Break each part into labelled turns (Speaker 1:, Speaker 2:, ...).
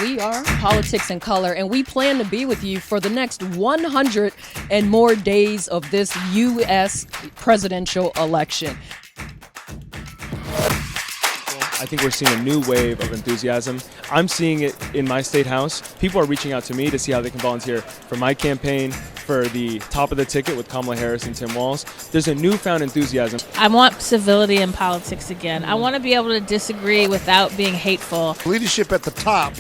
Speaker 1: We are Politics in Color, and we plan to be with you for the next 100 and more days of this U.S. presidential election.
Speaker 2: I think we're seeing a new wave of enthusiasm. I'm seeing it in my state house. People are reaching out to me to see how they can volunteer for my campaign, for the top of the ticket with Kamala Harris and Tim Walz. There's a newfound enthusiasm.
Speaker 3: I want civility in politics again. I want to be able to disagree without being hateful.
Speaker 4: Leadership at the top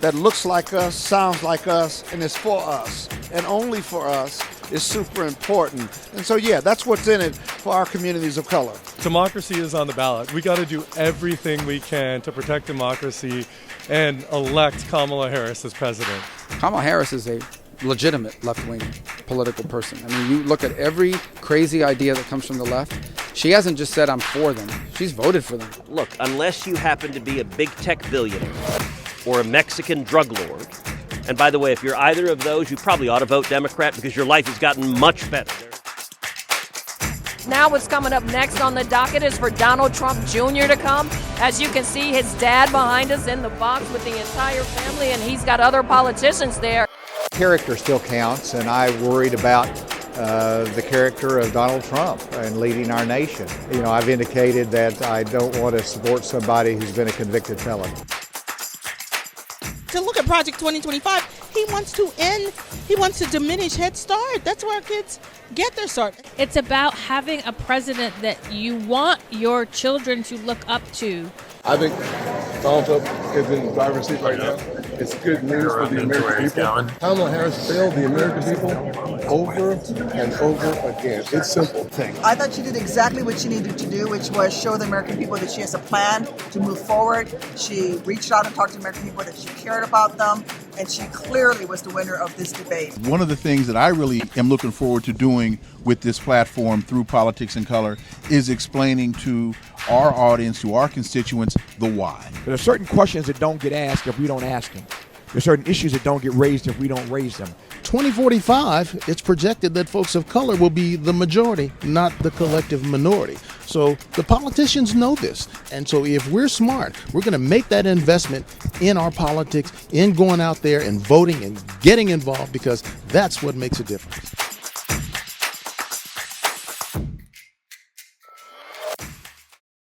Speaker 4: that looks like us, sounds like us, and is for us, and only for us, is super important. And so, yeah, that's what's in it for our communities of color.
Speaker 5: Democracy is on the ballot. We got to do everything we can to protect democracy and elect Kamala Harris as president.
Speaker 6: Kamala Harris is a legitimate left-wing political person. I mean, you look at every crazy idea that comes from the left. She hasn't just said, I'm for them. She's voted for them.
Speaker 7: Look, unless you happen to be a big tech billionaire or a Mexican drug lord, and by the way, if you're either of those, you probably ought to vote Democrat because your life has gotten much better.
Speaker 1: Now what's coming up next on the docket is for Donald Trump Jr. to come. As you can see, his dad behind us in the box with the entire family, and he's got other politicians there.
Speaker 8: Character still counts, and I worried about the character of Donald Trump and leading our nation. You know, I've indicated that I don't want to support somebody who's been a convicted felon.
Speaker 9: To look at Project 2025, he wants to diminish Head Start. That's where our kids get their start.
Speaker 3: It's about having a president that you want your children to look up to.
Speaker 10: I think Donald Trump is in the driver's seat right now. It's good news for the American people. Kamala Harris failed the American people over and over again. It's simple.
Speaker 11: I thought she did exactly what she needed to do, which was show the American people that she has a plan to move forward. She reached out and talked to American people that she cared about them, and she clearly was the winner of this debate.
Speaker 12: One of the things that I really am looking forward to doing with this platform through Politics in Color is explaining to our audience, to our constituents, the why.
Speaker 13: There are certain questions that don't get asked if we don't ask them. There are certain issues that don't get raised if we don't raise them.
Speaker 14: 2045, it's projected that folks of color will be the majority, not the collective minority. So the politicians know this. And so if we're smart, we're going to make that investment in our politics, in going out there and voting and getting involved, because that's what makes a difference.